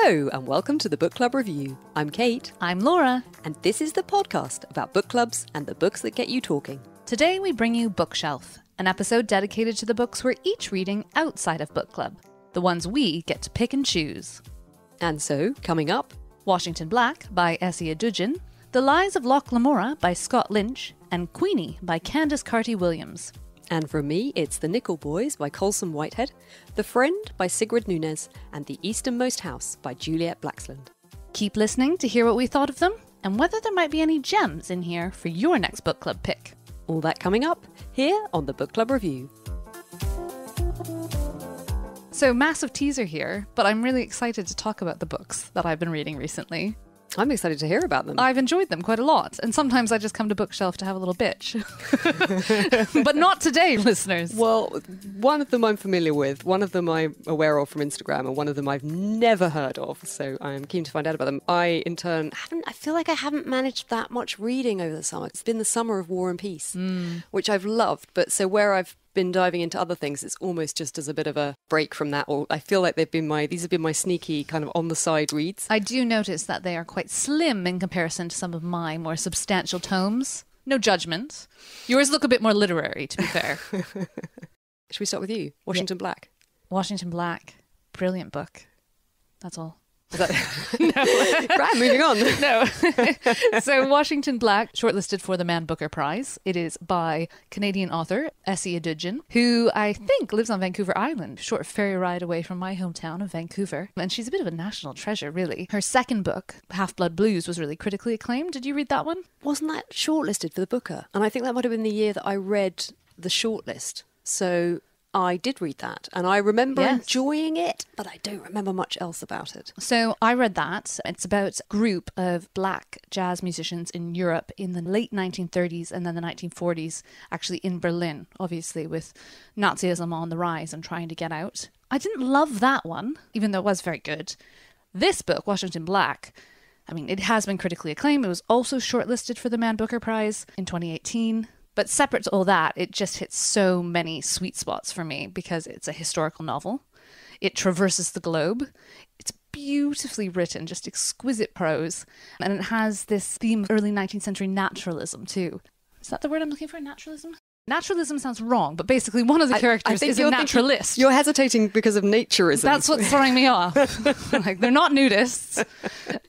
Hello and welcome to the Book Club Review. I'm Kate. I'm Laura. And this is the podcast about book clubs and the books that get you talking. Today we bring you Bookshelf, an episode dedicated to the books we're each reading outside of book club, the ones we get to pick and choose. And so, coming up, Washington Black by Esi Edugyan, The Lies of Locke Lamora by Scott Lynch, and Queenie by Candice Carty Williams. And from me, it's The Nickel Boys by Colson Whitehead, The Friend by Sigrid Nunez, and The Easternmost House by Juliet Blaxland. Keep listening to hear what we thought of them, and whether there might be any gems in here for your next book club pick. All that coming up, here on the Book Club Review. So, massive teaser here, but I'm really excited to talk about the books that I've been reading recently. I'm excited to hear about them. I've enjoyed them quite a lot, and sometimes I just come to Bookshelf to have a little bitch. But not today, listeners. Well, one of them I'm familiar with, one of them I'm aware of from Instagram, and one of them I've never heard of, so I'm keen to find out about them. I, in turn, I feel like I haven't managed that much reading over the summer. It's been the summer of War and Peace, which I've loved, but so where I've been diving into other things, it's almost just as a bit of a break from that, or I feel like these have been my sneaky kind of on the side reads. I do notice that they are quite slim in comparison to some of my more substantial tomes. No judgment. Yours look a bit more literary, to be fair. Should we start with you? Washington Black. Washington Black. Brilliant book. That's all. No. Right, moving on. No. So Washington Black, shortlisted for the Man Booker Prize. It is by Canadian author Esi Edugyan, who I think lives on Vancouver Island, short ferry ride away from my hometown of Vancouver. And she's a bit of a national treasure, really. Her second book, Half-Blood Blues, was really critically acclaimed. Did you read that one? Wasn't that shortlisted for the Booker? And I think that might have been the year that I read the shortlist. So I did read that, and I remember enjoying it, but I don't remember much else about it. So I read that. It's about a group of black jazz musicians in Europe in the late 1930s and then the 1940s, actually in Berlin, obviously, with Nazism on the rise and trying to get out. I didn't love that one, even though it was very good. This book, Washington Black, I mean, it has been critically acclaimed. It was also shortlisted for the Man Booker Prize in 2018. But separate to all that, it just hits so many sweet spots for me because it's a historical novel. It traverses the globe. It's beautifully written, just exquisite prose. And it has this theme of early 19th century naturalism too. Is that the word I'm looking for? Naturalism? Naturalism sounds wrong, but basically one of the characters is a naturalist. You're hesitating because of naturism. That's what's throwing me off. Like, they're not nudists.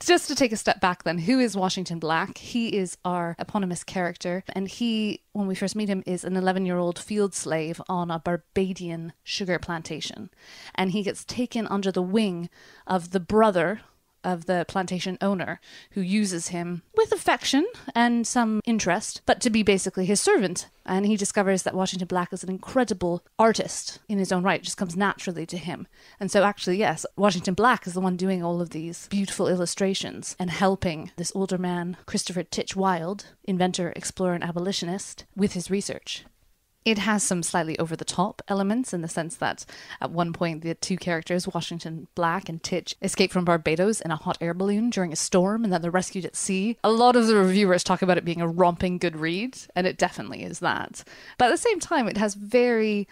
Just to take a step back then, who is Washington Black? He is our eponymous character, and he, when we first meet him, is an 11-year-old field slave on a Barbadian sugar plantation. And he gets taken under the wing of the brother of the plantation owner, who uses him with affection and some interest, but to be basically his servant. And he discovers that Washington Black is an incredible artist in his own right. It just comes naturally to him. And so actually, yes, Washington Black is the one doing all of these beautiful illustrations and helping this older man, Christopher Titch Wilde, inventor, explorer, and abolitionist, with his research. It has some slightly over-the-top elements in the sense that at one point the two characters, Washington Black and Titch, escape from Barbados in a hot air balloon during a storm and then they're rescued at sea. A lot of the reviewers talk about it being a romping good read, and it definitely is that. But at the same time, it has very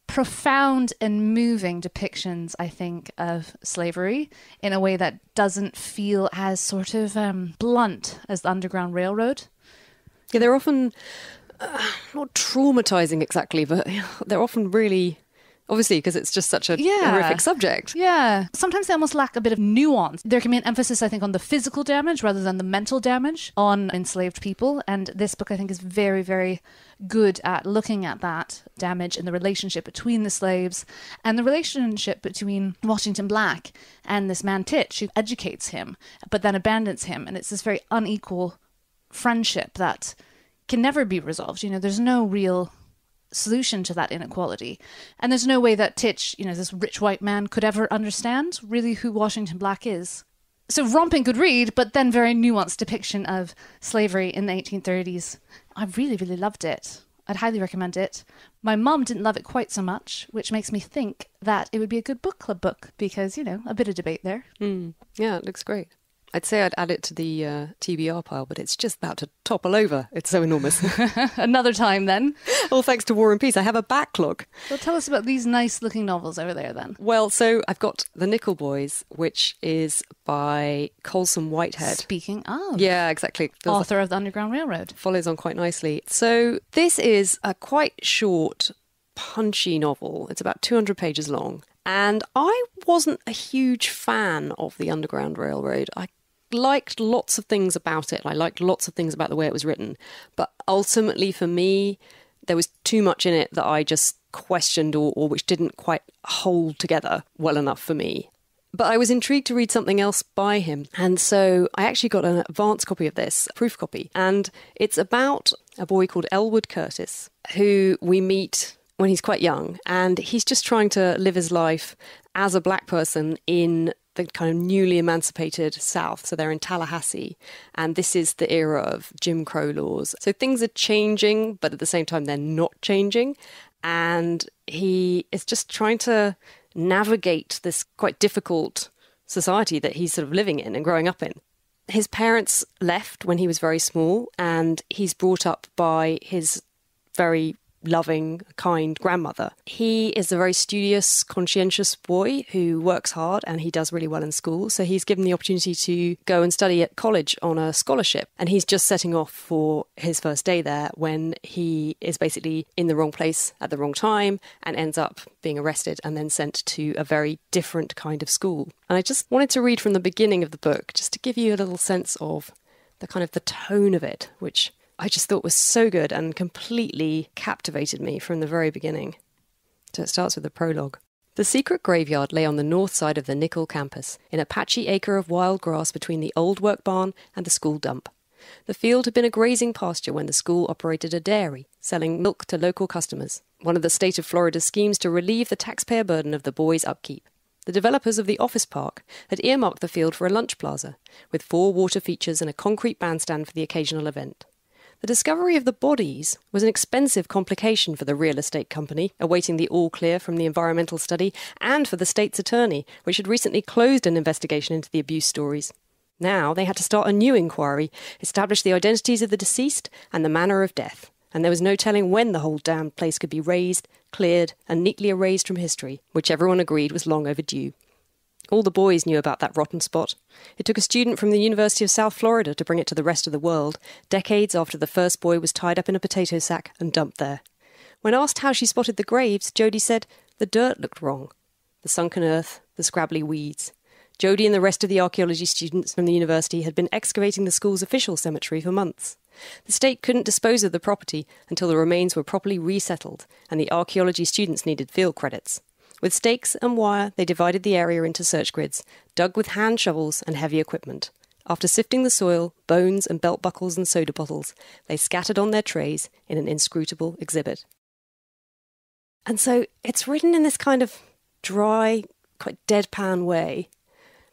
profound and moving depictions, I think, of slavery in a way that doesn't feel as sort of blunt as the Underground Railroad. Yeah, they're often not traumatizing exactly, but they're often really, obviously, because it's just such a horrific subject. Yeah. Sometimes they almost lack a bit of nuance. There can be an emphasis, I think, on the physical damage rather than the mental damage on enslaved people. And this book, I think, is very, very good at looking at that damage and the relationship between the slaves and the relationship between Washington Black and this man Titch, who educates him, but then abandons him. And it's this very unequal friendship that can never be resolved. You know, there's no real solution to that inequality. And there's no way that Titch, you know, this rich white man, could ever understand really who Washington Black is. So romping good read, but then very nuanced depiction of slavery in the 1830s. I really, really loved it. I'd highly recommend it. My mum didn't love it quite so much, which makes me think that it would be a good book club book because, you know, a bit of debate there. Yeah, it looks great. I'd say I'd add it to the TBR pile, but it's just about to topple over. It's so enormous. Another time then. All thanks to War and Peace. I have a backlog. Well, tell us about these nice looking novels over there then. Well, so I've got The Nickel Boys, which is by Colson Whitehead. Speaking of. Yeah, exactly. Author of The Underground Railroad. Follows on quite nicely. So this is a quite short, punchy novel. It's about 200 pages long. And I wasn't a huge fan of The Underground Railroad. I liked lots of things about it. I liked lots of things about the way it was written. But ultimately, for me, there was too much in it that I just questioned or which didn't quite hold together well enough for me. But I was intrigued to read something else by him. And so I actually got an advance copy of this, a proof copy. And it's about a boy called Elwood Curtis, who we meet when he's quite young, and he's just trying to live his life as a black person in the kind of newly emancipated South. So they're in Tallahassee, and this is the era of Jim Crow laws. So things are changing, but at the same time, they're not changing. And he is just trying to navigate this quite difficult society that he's sort of living in and growing up in. His parents left when he was very small, and he's brought up by his very loving, kind grandmother. He is a very studious, conscientious boy who works hard, and he does really well in school. So he's given the opportunity to go and study at college on a scholarship. And he's just setting off for his first day there when he is basically in the wrong place at the wrong time and ends up being arrested and then sent to a very different kind of school. And I just wanted to read from the beginning of the book just to give you a little sense of the kind of the tone of it, which I just thought was so good and completely captivated me from the very beginning. So it starts with a prologue. The secret graveyard lay on the north side of the Nickel campus, in a patchy acre of wild grass between the old work barn and the school dump. The field had been a grazing pasture when the school operated a dairy, selling milk to local customers, one of the state of Florida's schemes to relieve the taxpayer burden of the boys' upkeep. The developers of the office park had earmarked the field for a lunch plaza, with 4 water features and a concrete bandstand for the occasional event. The discovery of the bodies was an expensive complication for the real estate company, awaiting the all-clear from the environmental study, and for the state's attorney, which had recently closed an investigation into the abuse stories. Now they had to start a new inquiry, establish the identities of the deceased and the manner of death, and there was no telling when the whole damned place could be razed, cleared, and neatly erased from history, which everyone agreed was long overdue. All the boys knew about that rotten spot. It took a student from the University of South Florida to bring it to the rest of the world, decades after the first boy was tied up in a potato sack and dumped there. When asked how she spotted the graves, Jodie said the dirt looked wrong. The sunken earth, the scrabbly weeds. Jodie and the rest of the archaeology students from the university had been excavating the school's official cemetery for months. The state couldn't dispose of the property until the remains were properly resettled, and the archaeology students needed field credits. With stakes and wire, they divided the area into search grids, dug with hand shovels and heavy equipment. After sifting the soil, bones and belt buckles and soda bottles, they scattered on their trays in an inscrutable exhibit. And so it's written in this kind of dry, quite deadpan way.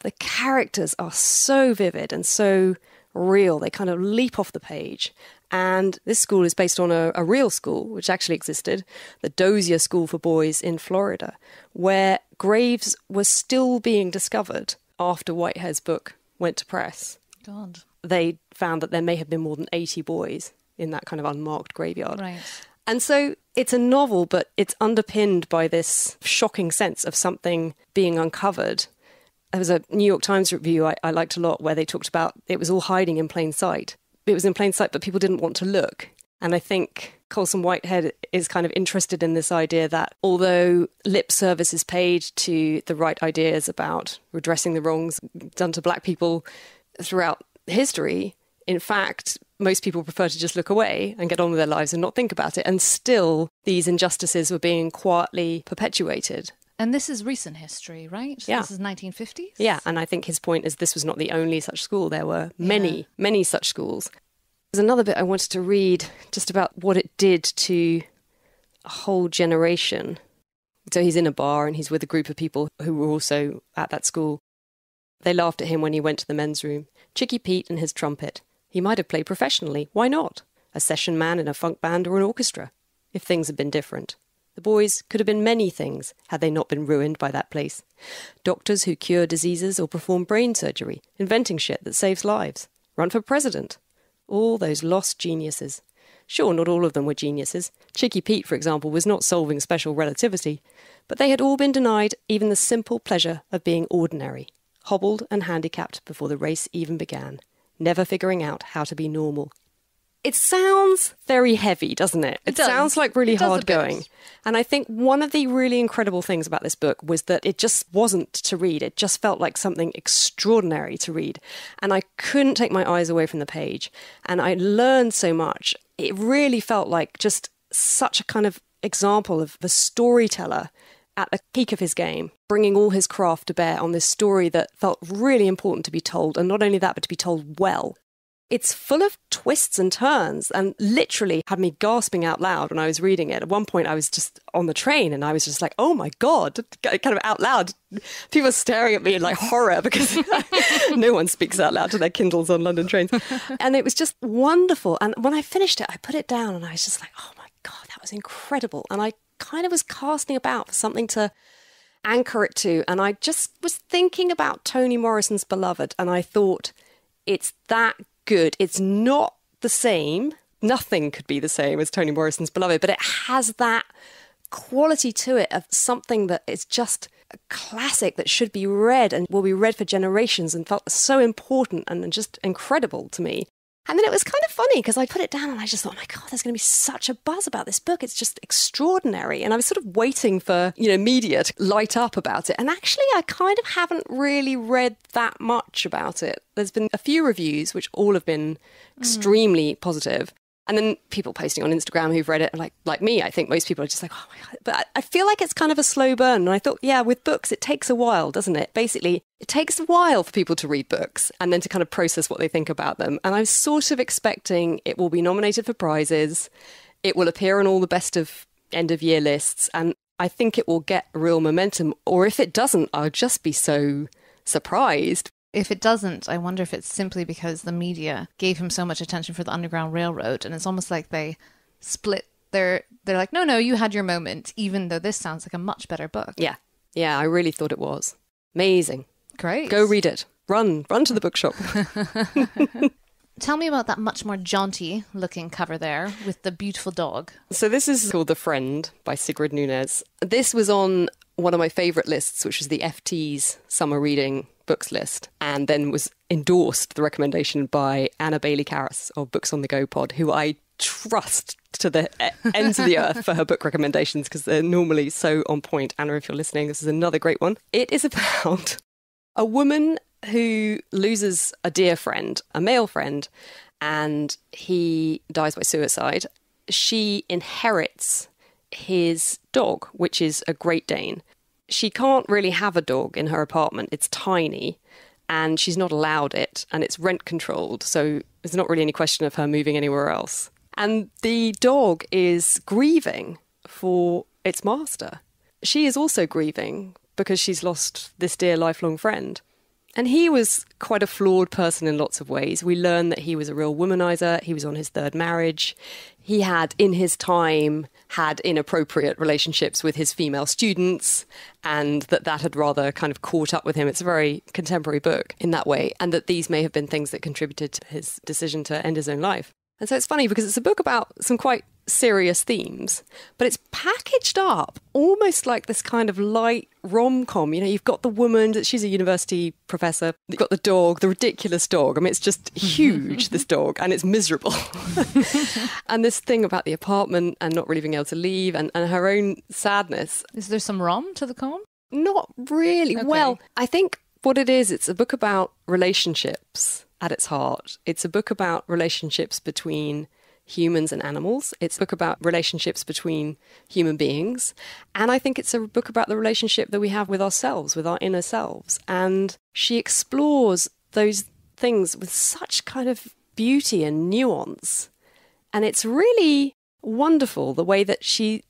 The characters are so vivid and so real. They kind of leap off the page. And this school is based on a real school, which actually existed, the Dozier School for Boys in Florida, where graves were still being discovered after Whitehead's book went to press. God. They found that there may have been more than 80 boys in that kind of unmarked graveyard. Right. And so it's a novel, but it's underpinned by this shocking sense of something being uncovered. There was a New York Times review I liked a lot where they talked about it was all hiding in plain sight. It was in plain sight, but people didn't want to look. And I think Colson Whitehead is kind of interested in this idea that although lip service is paid to the right ideas about redressing the wrongs done to black people throughout history, in fact, most people prefer to just look away and get on with their lives and not think about it. And still, these injustices were being quietly perpetuated. And this is recent history, right? Yeah. This is 1950s? Yeah, and I think his point is this was not the only such school. There were many, many such schools. There's another bit I wanted to read just about what it did to a whole generation. So he's in a bar and he's with a group of people who were also at that school. They laughed at him when he went to the men's room. Chicky Pete and his trumpet. He might have played professionally. Why not? A session man in a funk band or an orchestra, if things had been different. The boys could have been many things had they not been ruined by that place. Doctors who cure diseases or perform brain surgery, inventing shit that saves lives, run for president. All those lost geniuses. Sure, not all of them were geniuses. Chicky Pete, for example, was not solving special relativity, but they had all been denied even the simple pleasure of being ordinary, hobbled and handicapped before the race even began, never figuring out how to be normal. It sounds very heavy, doesn't it? It sounds like really hard going. And I think one of the really incredible things about this book was that it just wasn't to read. It just felt like something extraordinary to read. And I couldn't take my eyes away from the page. And I learned so much. It really felt like just such a kind of example of the storyteller at the peak of his game, bringing all his craft to bear on this story that felt really important to be told. And not only that, but to be told well. It's full of twists and turns and literally had me gasping out loud when I was reading it. At one point, I was just on the train and I was just like, oh my God, kind of out loud. People were staring at me in like horror because no one speaks out loud to their Kindles on London trains. And it was just wonderful. And when I finished it, I put it down and I was just like, oh my God, that was incredible. And I kind of was casting about for something to anchor it to. And I just was thinking about Toni Morrison's Beloved and I thought, it's that good. It's not the same. Nothing could be the same as Toni Morrison's Beloved, but it has that quality to it of something that is just a classic that should be read and will be read for generations and felt so important and just incredible to me. And then it was kind of funny because I put it down and I just thought, oh my God, there's going to be such a buzz about this book. It's just extraordinary. And I was sort of waiting for, media to light up about it. And actually, I kind of haven't really read that much about it. There's been a few reviews, which all have been extremely positive. And then people posting on Instagram who've read it, like me, I think most people are just like, oh my God. But I feel like it's kind of a slow burn. And I thought, yeah, with books, it takes a while, doesn't it? Basically, it takes a while for people to read books and then to kind of process what they think about them. And I'm sort of expecting it will be nominated for prizes. It will appear on all the best of end of year lists. And I think it will get real momentum. Or if it doesn't, I'll just be so surprised. If it doesn't, I wonder if it's simply because the media gave him so much attention for the Underground Railroad, and it's almost like they split they're like, no, you had your moment, even though this sounds like a much better book. Yeah, I really thought it was. Amazing. Great. Go read it. Run to the bookshop. Tell me about that much more jaunty looking cover there with the beautiful dog. So this is called The Friend by Sigrid Nunez. This was on one of my favourite lists, which was the FT's summer reading books list, and then was endorsed, the recommendation, by Anna Bailey-Karras of Books on the Go pod, who I trust to the ends of the earth for her book recommendations because they're normally so on point. Anna, if you're listening, this is another great one. It is about a woman who loses a dear friend, a male friend, and he dies by suicide. She inherits his dog, which is a Great Dane. She can't really have a dog in her apartment. It's tiny and she's not allowed it and it's rent controlled. So there's not really any question of her moving anywhere else. And the dog is grieving for its master. She is also grieving because she's lost this dear lifelong friend. And he was quite a flawed person in lots of ways. We learn that he was a real womanizer. He was on his third marriage. He had, in his time, had inappropriate relationships with his female students, and that had rather kind of caught up with him. It's a very contemporary book in that way, and that these may have been things that contributed to his decision to end his own life. And so it's funny because it's a book about some quite serious themes, but it's packaged up almost like this kind of light rom-com. You've got the woman, she's a university professor. You've got the dog, the ridiculous dog. I mean, it's just huge, this dog, and it's miserable. And this thing about the apartment and not really being able to leave and her own sadness. Is there some rom to the poem? Not really. Okay. Well, I think what it is, it's a book about relationships at its heart. It's a book about relationships between humans and animals. It's a book about relationships between human beings. And I think it's a book about the relationship that we have with ourselves, with our inner selves. And she explores those things with such kind of beauty and nuance. And it's really wonderful the way that she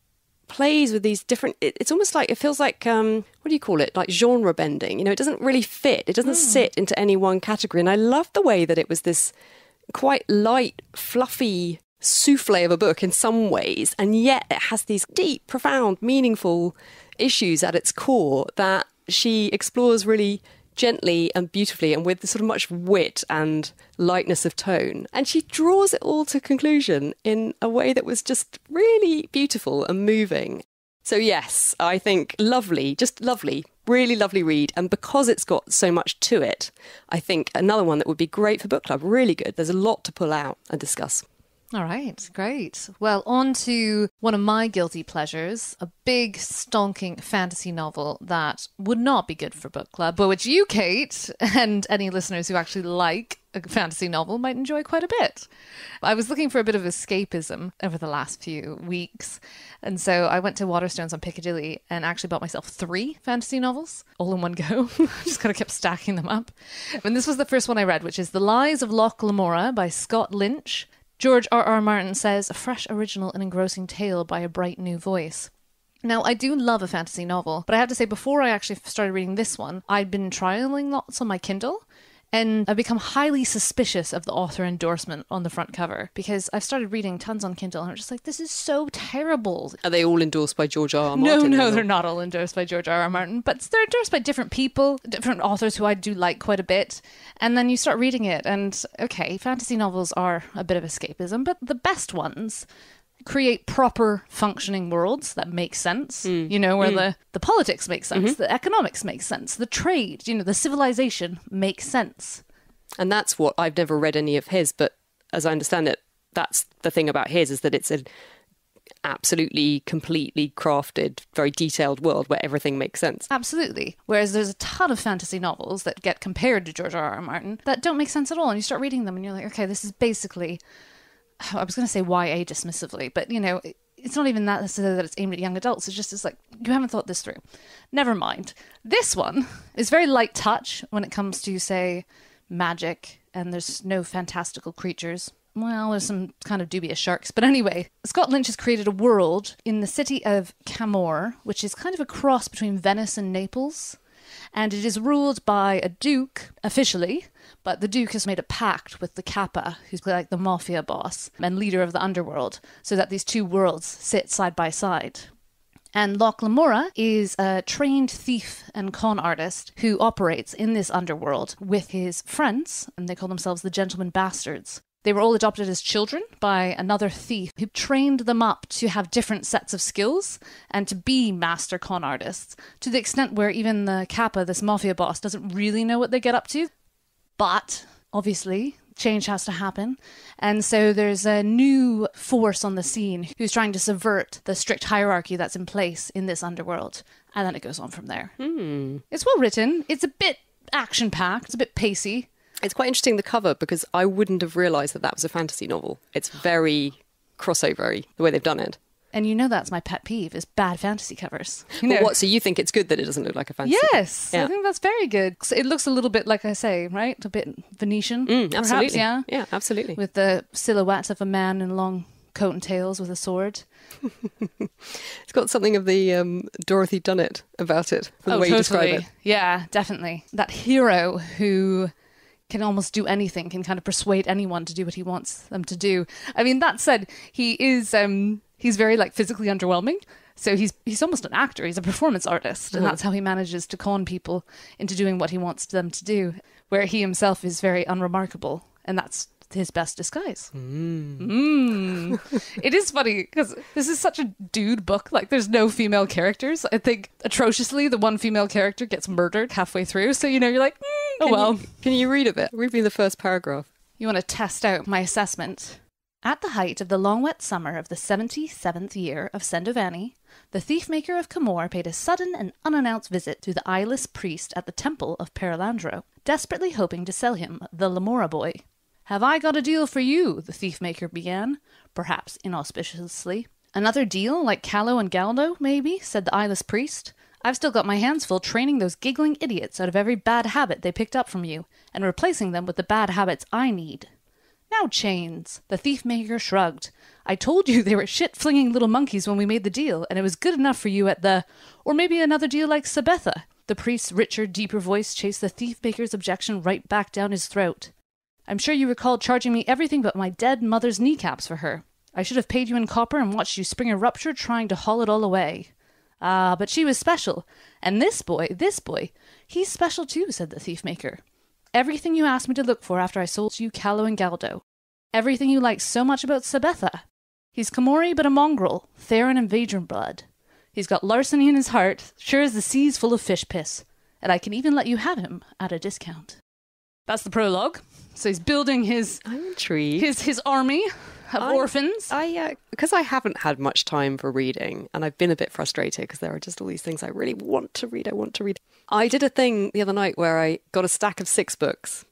plays with these different, it's almost like, it feels like, what do you call it? Like genre bending. It doesn't really fit. It doesn't sit into any one category. And I love the way that it was this quite light, fluffy souffle of a book in some ways, and yet it has these deep, profound, meaningful issues at its core that she explores really gently and beautifully and with sort of much wit and lightness of tone. And she draws it all to conclusion in a way that was just really beautiful and moving. So yes, I think lovely, just lovely, really lovely read. And because it's got so much to it, I think another one that would be great for book club, really good. There's a lot to pull out and discuss. All right, great. Well, on to one of my guilty pleasures, a big, stonking fantasy novel that would not be good for book club, but which you, Kate, and any listeners who actually like a fantasy novel might enjoy quite a bit. I was looking for a bit of escapism over the last few weeks, and so I went to Waterstones on Piccadilly and actually bought myself 3 fantasy novels all in one go. Just kind of kept stacking them up. And this was the first one I read, which is The Lies of Locke Lamora by Scott Lynch. George R.R. Martin says, a fresh, original and engrossing tale by a bright new voice. Now, I do love a fantasy novel, but I have to say, before I actually started reading this one, I'd been trialing lots on my Kindle, and I've become highly suspicious of the author endorsement on the front cover, because I've started reading tons on Kindle, and I'm just like, this is so terrible. Are they all endorsed by George R.R. Martin? No, they're not all endorsed by George R.R. Martin, but they're endorsed by different people, different authors who I do like quite a bit. And then you start reading it, and okay, fantasy novels are a bit of escapism, but the best ones create proper functioning worlds that make sense, where the politics make sense, the economics make sense, the trade, the civilization makes sense. And that's what I've never read any of his, but as I understand it, that's the thing about his, is that it's an absolutely, completely crafted, very detailed world where everything makes sense. Absolutely. Whereas there's a ton of fantasy novels that get compared to George R.R. Martin that don't make sense at all. And you start reading them and you're like, okay, this is basically, I was going to say YA dismissively, but it's not even that necessarily that it's aimed at young adults. It's like, you haven't thought this through. Never mind. This one is very light touch when it comes to, say, magic, and there's no fantastical creatures. Well, there's some kind of dubious sharks. But anyway, Scott Lynch has created a world in the city of Camor, which is kind of a cross between Venice and Naples. And it is ruled by a duke, officially, but the duke has made a pact with the Kappa, who's like the mafia boss and leader of the underworld, so that these two worlds sit side by side. And Locke Lamora is a trained thief and con artist who operates in this underworld with his friends, and they call themselves the Gentlemen Bastards. They were all adopted as children by another thief who trained them up to have different sets of skills and to be master con artists, to the extent where even the Kappa, this mafia boss, doesn't really know what they get up to. But, obviously, change has to happen. And so there's a new force on the scene who's trying to subvert the strict hierarchy that's in place in this underworld. And then it goes on from there. It's well written. It's a bit action-packed. It's a bit pacey. It's quite interesting, the cover, because I wouldn't have realised that was a fantasy novel. It's very crossover-y, the way they've done it. And that's my pet peeve, is bad fantasy covers. So you think it's good that it doesn't look like a fantasy? Yes, yeah. I think that's very good. It looks a little bit, like I say, right? A bit Venetian, perhaps, absolutely. yeah? Yeah, absolutely. With the silhouette of a man in long coat and tails with a sword. It's got something of the Dorothy Dunnett about it, from the way you describe it. Yeah, definitely. That hero who can almost do anything, can kind of persuade anyone to do what he wants them to do. I mean, that said, he is he's very physically underwhelming. So he's almost an actor. He's a performance artist, and that's how he manages to con people into doing what he wants them to do, where he himself is very unremarkable, and that's his best disguise. It is funny because this is such a dude book. There's no female characters. I think atrociously the one female character gets murdered halfway through, so you're like, Can you read a bit? Read me the first paragraph. You want to test out my assessment? At the height of the long wet summer of the 77th year of Sendovani, the thief-maker of Camor paid a sudden and unannounced visit to the eyeless priest at the temple of Perilandro, desperately hoping to sell him the Lamora boy. "Have I got a deal for you?" the thief-maker began, perhaps inauspiciously. "Another deal, like Callow and Galdo, maybe?" said the eyeless priest. "I've still got my hands full training those giggling idiots out of every bad habit they picked up from you, and replacing them with the bad habits I need." "Now, Chains," the thief-maker shrugged. "I told you they were shit-flinging little monkeys when we made the deal, and it was good enough for you at the... Or maybe another deal like Sabetha." The priest's richer, deeper voice chased the thief-maker's objection right back down his throat. "I'm sure you recall charging me everything but my dead mother's kneecaps for her. I should have paid you in copper and watched you spring a rupture trying to haul it all away. Ah, but she was special. And this boy, he's special too, said the thief-maker. Everything you asked me to look for after I sold you Callow and Galdo. Everything you liked so much about Sabetha. He's Comori but a mongrel, Theron and Vadran blood. He's got larceny in his heart, sure as the sea's full of fish piss. And I can even let you have him at a discount. That's the prologue. So he's building his... I'm intrigued. His army of orphans. Because I haven't had much time for reading, and I've been a bit frustrated because there are just all these things I really want to read. I did a thing the other night where I got a stack of 6 books,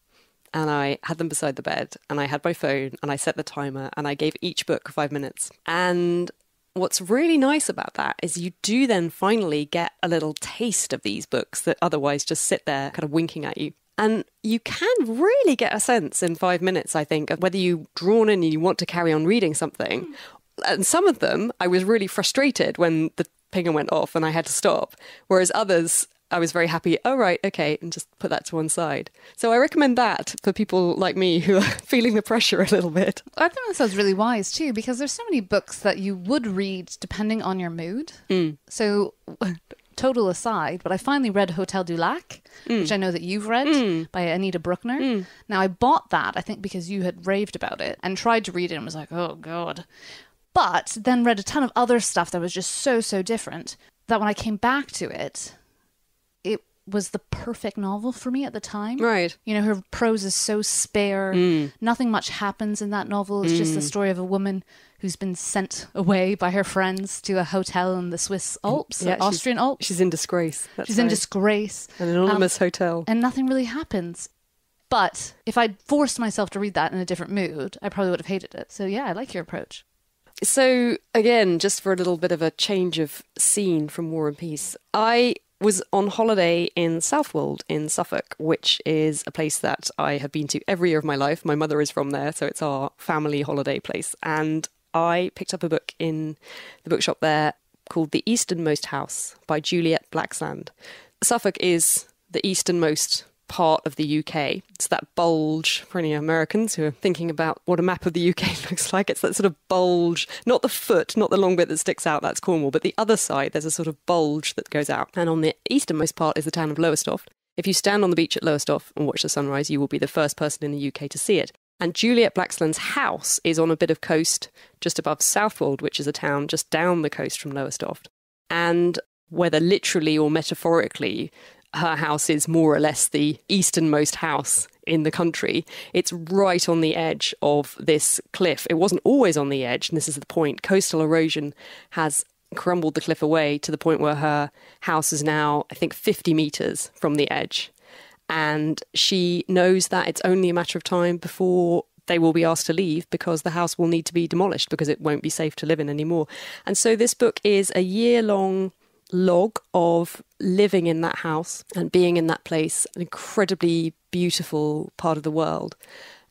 and I had them beside the bed, and I had my phone, and I set the timer, and I gave each book 5 minutes. And what's really nice about that is you do then finally get a little taste of these books that otherwise just sit there kind of winking at you. And you can really get a sense in 5 minutes, I think, of whether you're drawn in and you want to carry on reading something. And some of them, I was really frustrated when the pinger went off and I had to stop. Whereas others, I was very happy, oh, right, okay, and just put that to one side. So I recommend that for people like me who are feeling the pressure a little bit. I think that sounds really wise too, because there's so many books that you would read depending on your mood. So... total aside, but I finally read Hotel du Lac, which I know that you've read, by Anita Bruckner. Now, I bought that, I think, because you had raved about it and tried to read it and was like, oh, God. But then read a ton of other stuff that was just so different that when I came back to it, it was the perfect novel for me at the time. Right. You know, her prose is so spare. Nothing much happens in that novel. It's just the story of a woman who's been sent away by her friends to a hotel in the Swiss Alps, Austrian Alps. She's in disgrace. She's in disgrace. An anonymous hotel. And nothing really happens. But if I'd forced myself to read that in a different mood, I probably would have hated it. So yeah, I like your approach. So again, just for a little bit of a change of scene from War and Peace, I was on holiday in Southwold in Suffolk, which is a place that I have been to every year of my life. My mother is from there, so it's our family holiday place. And I picked up a book in the bookshop there called The Easternmost House by Juliet Blaxland. Suffolk is the easternmost part of the UK. It's that bulge for any Americans who are thinking about what a map of the UK looks like. It's that sort of bulge, not the foot, not the long bit that sticks out, that's Cornwall, but the other side, there's a sort of bulge that goes out. And on the easternmost part is the town of Lowestoft. If you stand on the beach at Lowestoft and watch the sunrise, you will be the first person in the UK to see it. And Juliet Blaxland's house is on a bit of coast just above Southwold, which is a town just down the coast from Lowestoft. And whether literally or metaphorically, her house is more or less the easternmost house in the country. It's right on the edge of this cliff. It wasn't always on the edge, and this is the point. Coastal erosion has crumbled the cliff away to the point where her house is now, I think, 50 metres from the edge. And she knows that it's only a matter of time before they will be asked to leave because the house will need to be demolished because it won't be safe to live in anymore. And so this book is a year-long log of living in that house and being in that place, an incredibly beautiful part of the world.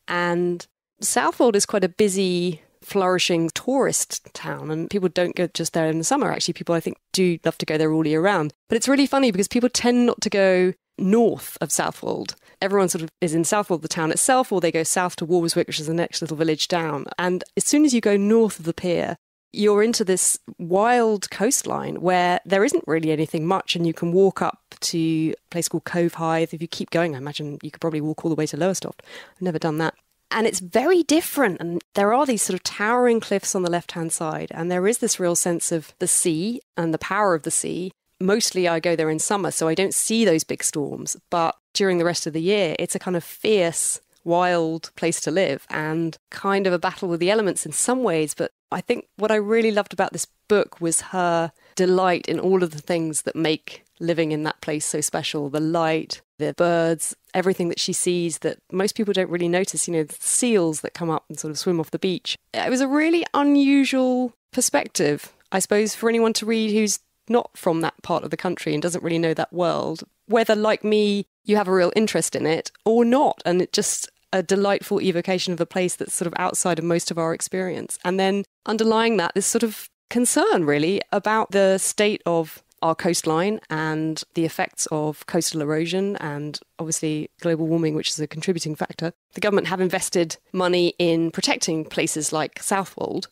And Southwold is quite a busy, flourishing tourist town, and people don't go just there in the summer. Actually, people, I think, do love to go there all year round. But it's really funny because people tend not to go north of Southwold. Everyone sort of is in Southwold, the town itself, or they go south to Walmerswick, which is the next little village down. And as soon as you go north of the pier, you're into this wild coastline where there isn't really anything much, and you can walk up to a place called Cove Hythe. If you keep going, I imagine you could probably walk all the way to Lowestoft. I've never done that. And it's very different. And there are these sort of towering cliffs on the left-hand side. And there is this real sense of the sea and the power of the sea. Mostly I go there in summer, so I don't see those big storms. But during the rest of the year, it's a kind of fierce, wild place to live and kind of a battle with the elements in some ways. But I think what I really loved about this book was her delight in all of the things that make living in that place so special. The light, the birds, everything that she sees that most people don't really notice, you know, the seals that come up and sort of swim off the beach. It was a really unusual perspective, I suppose, for anyone to read who's not from that part of the country and doesn't really know that world, whether, like me, you have a real interest in it or not. And it's just a delightful evocation of a place that's sort of outside of most of our experience. And then underlying that, this sort of concern, really, about the state of our coastline and the effects of coastal erosion and obviously global warming, which is a contributing factor. The government have invested money in protecting places like Southwold,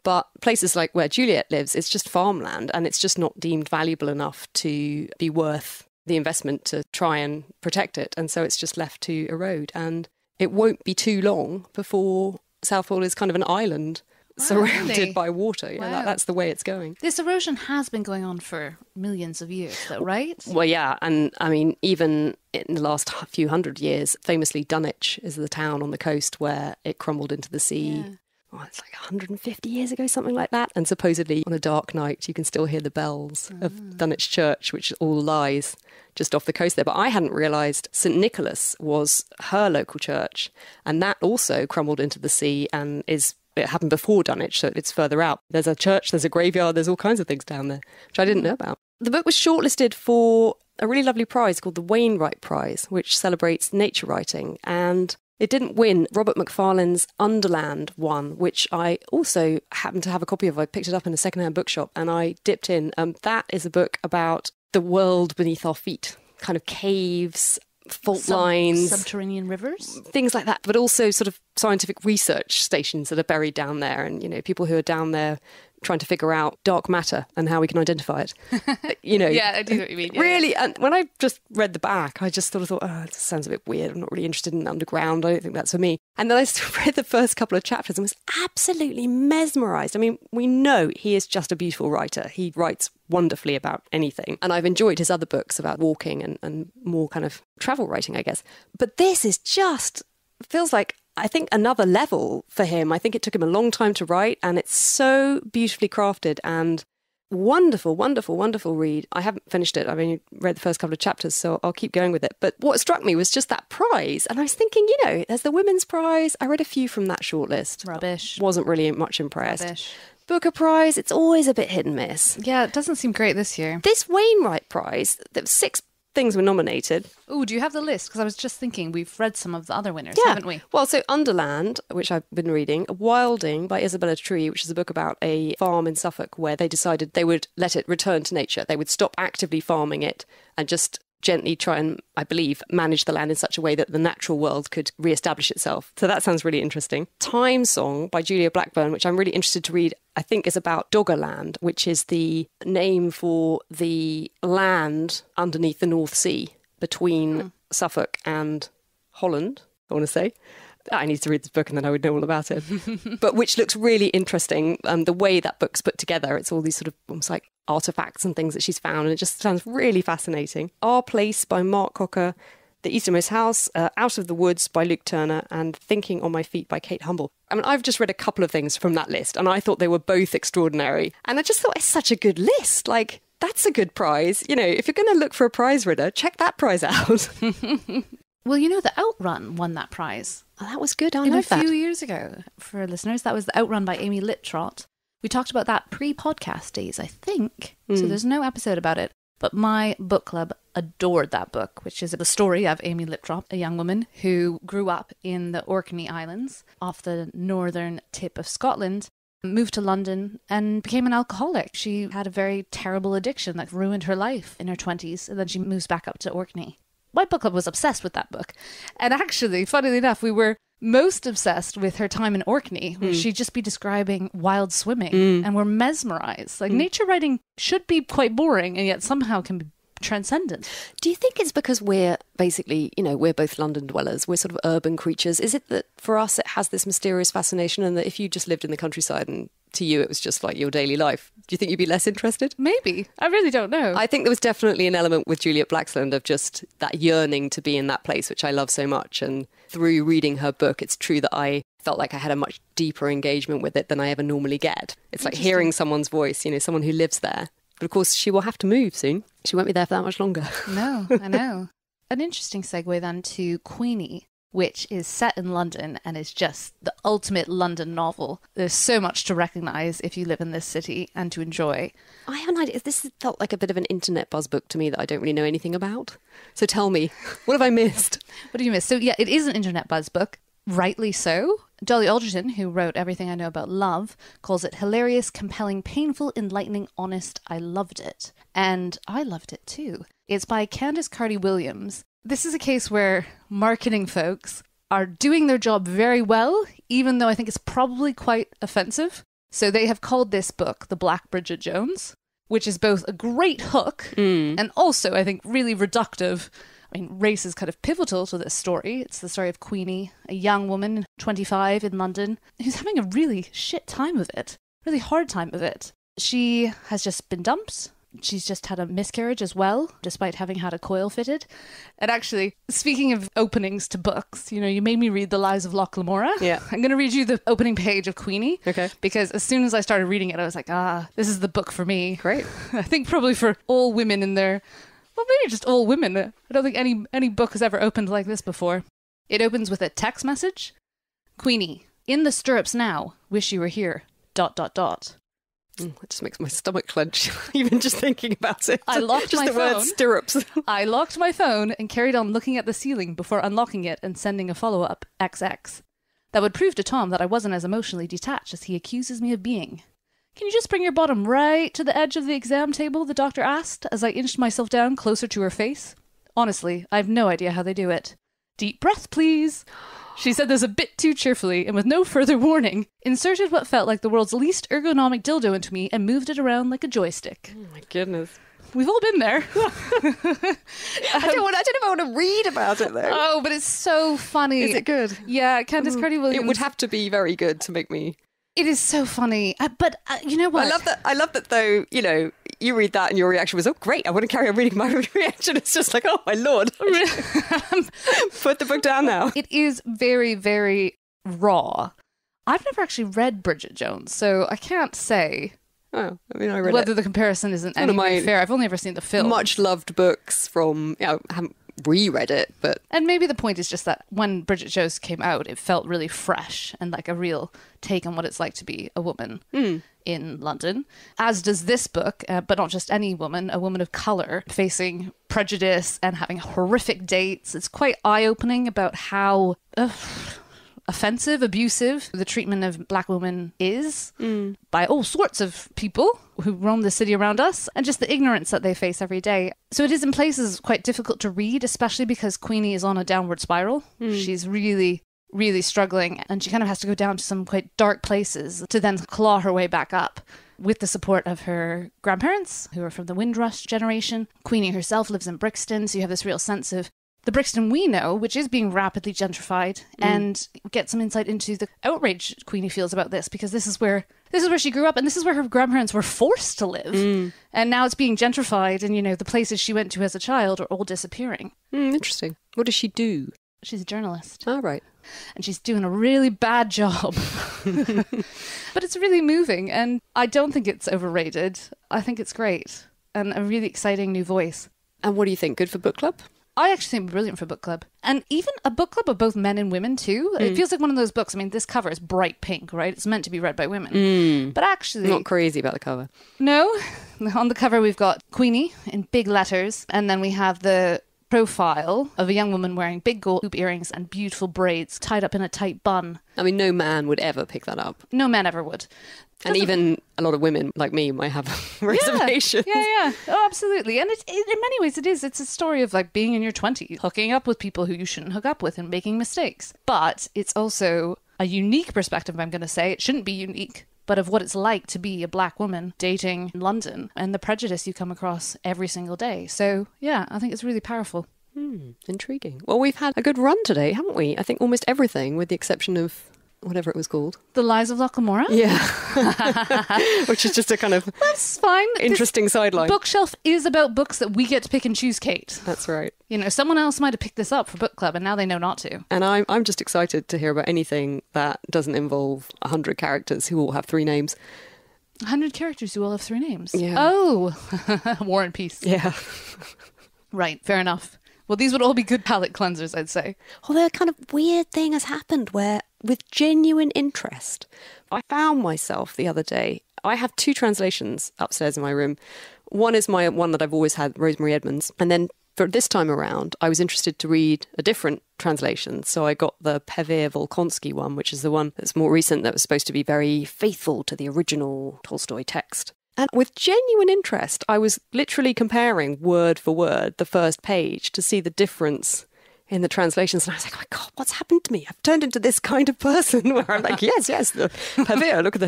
but places like where Juliet lives, it's just farmland and it's just not deemed valuable enough to be worth the investment to try and protect it. And so it's just left to erode. And it won't be too long before Southwold is kind of an island surrounded by water. Yeah, Wow. that's the way it's going. This erosion has been going on for millions of years, though, right? Well, yeah. And I mean, even in the last few hundred years, famously Dunwich is the town on the coast where it crumbled into the sea. Yeah. Oh, it's like 150 years ago, something like that. And supposedly on a dark night, you can still hear the bells of Dunwich Church, which all lies just off the coast there. But I hadn't realised St Nicholas was her local church. And that also crumbled into the sea and it happened before Dunwich, so it's further out. There's a church, there's a graveyard, there's all kinds of things down there, which I didn't know about. The book was shortlisted for a really lovely prize called the Wainwright Prize, which celebrates nature writing. And it didn't win. Robert Macfarlane's Underland won, which I also happened to have a copy of. I picked it up in a secondhand bookshop and I dipped in. That is a book about the world beneath our feet, kind of caves, fault lines, subterranean rivers, things like that, but also sort of scientific research stations that are buried down there, and people who are down there trying to figure out dark matter and how we can identify it. Yeah, I do know what you mean. Yeah, really, yeah. And when I just read the back, I just sort of thought, it sounds a bit weird. I'm not really interested in underground. I don't think that's for me. And then I read the first couple of chapters and was absolutely mesmerised. I mean, we know he is just a beautiful writer. He writes wonderfully about anything. And I've enjoyed his other books about walking and more kind of travel writing, I guess. But this is just, feels like, I think, another level for him. I think it took him a long time to write, and it's so beautifully crafted and wonderful, wonderful, wonderful read. I haven't finished it. I've only read the first couple of chapters, so I'll keep going with it. But what struck me was just that prize. And I was thinking, there's the Women's Prize. I read a few from that shortlist. Rubbish. Wasn't really much impressed. Rubbish. Booker Prize, it's always a bit hit and miss. Yeah, it doesn't seem great this year. This Wainwright Prize, there were 6 things were nominated. Oh, do you have the list? Because I was just thinking we've read some of the other winners, haven't we? Well, so Underland, which I've been reading, Wilding by Isabella Tree, which is a book about a farm in Suffolk where they decided they would let it return to nature. They would stop actively farming it and just gently try and, I believe, manage the land in such a way that the natural world could re-establish itself. So that sounds really interesting. Time Song by Juliet Blaxland, which I'm really interested to read, I think is about Doggerland, which is the name for the land underneath the North Sea between Suffolk and Holland, I want to say. I need to read this book and then I would know all about it. But which looks really interesting. The way that book's put together, it's all these sort of almost like artifacts and things that she's found, and it just sounds really fascinating. Our Place by Mark Cocker, The Easternmost House, Out of the Woods by Luke Turner, and Thinking on My Feet by Kate Humble. I mean, I've just read a couple of things from that list and I thought they were both extraordinary. And I just thought it's such a good list. Like, that's a good prize. If you're going to look for a prize winner, check that prize out. Well, the Outrun won that prize. Oh, that was good. I know that. A few years ago, for listeners, that was the Outrun by Amy Littrott. We talked about that pre-podcast days, I think. So there's no episode about it. But my book club adored that book, which is the story of Amy Littrott, a young woman who grew up in the Orkney Islands off the northern tip of Scotland, moved to London and became an alcoholic. She had a very terrible addiction that ruined her life in her 20s, and then she moves back up to Orkney. My book club was obsessed with that book. And actually, funnily enough, we were most obsessed with her time in Orkney, where she'd just be describing wild swimming and we're mesmerised. Like, nature writing should be quite boring and yet somehow can be transcendent. Do you think it's because we're basically, we're both London dwellers, we're sort of urban creatures? Is it that for us it has this mysterious fascination, and that if you just lived in the countryside and to you it was just like your daily life, do you think you'd be less interested? Maybe. I really don't know. I think there was definitely an element with Juliet Blaxland of just that yearning to be in that place, which I love so much. And through reading her book, it's true that I felt like I had a much deeper engagement with it than I ever normally get. It's like hearing someone's voice, someone who lives there. But of course, she will have to move soon. She won't be there for that much longer. No, I know. An interesting segue then to Queenie, which is set in London and is just the ultimate London novel. There's so much to recognise if you live in this city and to enjoy. I have an idea. This felt like a bit of an internet buzz book to me that I don't really know anything about. So tell me, what have I missed? What have you missed? So yeah, it is an internet buzz book. Rightly so. Dolly Alderton, who wrote Everything I Know About Love, calls it hilarious, compelling, painful, enlightening, honest. I loved it. And I loved it too. It's by Candice Carty Williams. This is a case where marketing folks are doing their job very well, even though I think it's probably quite offensive. So they have called this book The Black Bridget Jones, which is both a great hook and also, I think, really reductive. I mean, race is kind of pivotal to this story. It's the story of Queenie, a young woman, 25, in London, who's having a really shit time of it, really hard time of it. She has just been dumped. She's just had a miscarriage as well, despite having had a coil fitted. And actually, speaking of openings to books, you know, you made me read The Lies of Locke Lamora. Yeah. I'm going to read you the opening page of Queenie. Okay. Because as soon as I started reading it, I was like, this is the book for me. Great. I think probably for all women in there. Well, maybe just all women. I don't think any book has ever opened like this before. It opens with a text message. Queenie, in the stirrups now. Wish you were here. ... It just makes my stomach clench, even just thinking about it. I locked just my the word phone. stirrups. I locked my phone and carried on looking at the ceiling before unlocking it and sending a follow-up, XX. That would prove to Tom that I wasn't as emotionally detached as he accuses me of being. Can you just bring your bottom right to the edge of the exam table, the doctor asked, as I inched myself down closer to her face. Honestly, I have no idea how they do it. Deep breath, please. She said this a bit too cheerfully, and with no further warning, inserted what felt like the world's least ergonomic dildo into me and moved it around like a joystick. Oh my goodness. We've all been there. I don't know if I want to read about it, though. Oh, but it's so funny. Is it good? Yeah, Candice Carty Williams. It would have to be very good to make me... It is so funny. But you know what? I love that, though, you know, you read that and your reaction was, oh, great, I want to carry on reading. My reaction is just like, oh, my Lord. Put the book down now. It is very, very raw. I've never actually read Bridget Jones, so I can't say Oh, I mean, I read whether the comparison isn't One of anyway my fair. I've only ever seen the film. much loved books from, I haven't reread it, but... And maybe the point is just that when Bridget Jones came out, it felt really fresh and like a real take on what it's like to be a woman in London, as does this book, but not just any woman, a woman of colour facing prejudice and having horrific dates. It's quite eye-opening about how... offensive, abusive the treatment of black women is by all sorts of people who roam the city around us, and just the ignorance that they face every day. So it is in places quite difficult to read, especially because Queenie is on a downward spiral. She's really, really struggling, and she kind of has to go down to some quite dark places to then claw her way back up. With the support of her grandparents, who are from the Windrush generation. Queenie herself lives in Brixton, so you have this real sense of the Brixton we know, which is being rapidly gentrified, and get some insight into the outrage Queenie feels about this, because this is where she grew up, and this is where her grandparents were forced to live. And now it's being gentrified, and, you know, the places she went to as a child are all disappearing. Interesting. What does she do? She's a journalist. Oh, right. And she's doing a really bad job. But it's really moving, and I don't think it's overrated. I think it's great, and a really exciting new voice. And what do you think? Good for book club? I actually think brilliant for book club. And even a book club of both men and women too. It feels like one of those books. I mean, this cover is bright pink, right? It's meant to be read by women. But actually... Not crazy about the cover. No. On the cover, we've got Queenie in big letters. And then we have the profile of a young woman wearing big gold hoop earrings and beautiful braids tied up in a tight bun. I mean, no man would ever pick that up. No man ever would. And even a lot of women like me might have reservations. Yeah. Oh, absolutely. And in many ways it's a story of like being in your 20s, hooking up with people who you shouldn't hook up with and making mistakes. But it's also a unique perspective, I'm going to say. It shouldn't be unique, but of what it's like to be a black woman dating in London and the prejudice you come across every single day. So yeah, I think it's really powerful. Intriguing. Well, we've had a good run today, haven't we? I think almost everything, with the exception of whatever it was called. The Lies of Locke Lamora? Yeah. Which is just a kind of... That's fine. Interesting sideline. Bookshelf is about books that we get to pick and choose, Kate. That's right. You know, someone else might have picked this up for book club and now they know not to. And I'm just excited to hear about anything that doesn't involve 100 characters who all have 3 names. 100 characters who all have 3 names? Yeah. Oh! War and Peace. Yeah. Right, fair enough. Well, these would all be good palate cleansers, I'd say. Although a kind of weird thing has happened where, with genuine interest, I found myself the other day. I have 2 translations upstairs in my room. One is my one that I've always had, Rosemary Edmonds. And then For this time around, I was interested to read a different translation. So I got the Pevir Volkonsky one, which is the one that's more recent, that was supposed to be very faithful to the original Tolstoy text. And with genuine interest, I was literally comparing word for word the first page to see the difference in the translations. And I was like, oh my God, what's happened to me? I've turned into this kind of person where I'm like, yes, the Pevir, look at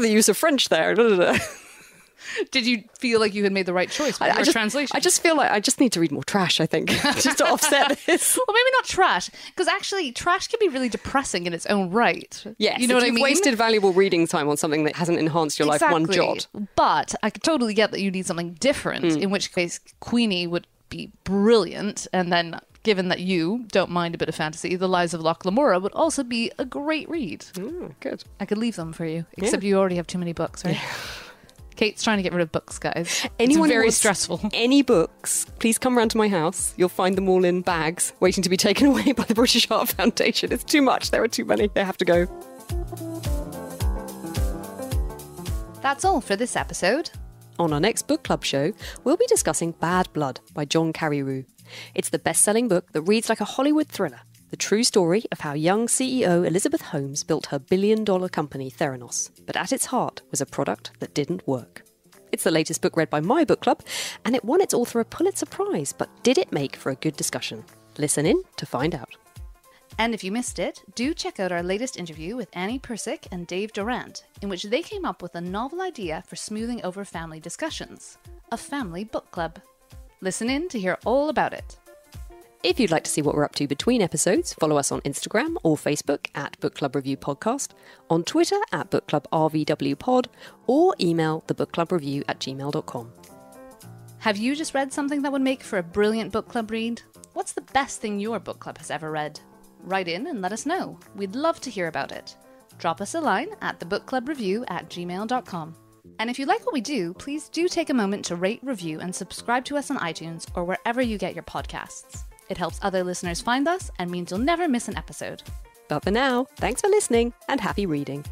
the use of French there. Did you feel like you had made the right choice with your translation? I just feel like I just need to read more trash, I think, just to offset this. Well, maybe not trash, because actually trash can be really depressing in its own right. Yes, you know what I mean? Wasted valuable reading time on something that hasn't enhanced your life one jot. But I could totally get that you need something different, in which case Queenie would be brilliant, and then given that you don't mind a bit of fantasy, The Lies of Locke Lamora would also be a great read. Good. I could leave them for you, except you already have too many books, right? Yeah. Kate's trying to get rid of books, guys. Anyone it's very stressful. Any books, please come round to my house. You'll find them all in bags, waiting to be taken away by the British Art Foundation. It's too much. There are too many. They have to go. That's all for this episode. On our next book club show, we'll be discussing Bad Blood by John Carreyrou. It's the best-selling book that reads like a Hollywood thriller. The true story of how young CEO Elizabeth Holmes built her billion-dollar company Theranos, but at its heart was a product that didn't work. It's the latest book read by my book club, and it won its author a Pulitzer Prize, but did it make for a good discussion? Listen in to find out. And if you missed it, do check out our latest interview with Annie Persick and Dave Durant, in which they came up with a novel idea for smoothing over family discussions, a family book club. Listen in to hear all about it. If you'd like to see what we're up to between episodes, follow us on Instagram or Facebook at Book Club Review Podcast, on Twitter at Book Club RVW Pod, or email thebookclubreview@gmail.com. Have you just read something that would make for a brilliant book club read? What's the best thing your book club has ever read? Write in and let us know. We'd love to hear about it. Drop us a line at thebookclubreview@gmail.com. And if you like what we do, please do take a moment to rate, review, and subscribe to us on iTunes or wherever you get your podcasts. It helps other listeners find us and means you'll never miss an episode. But for now, thanks for listening and happy reading.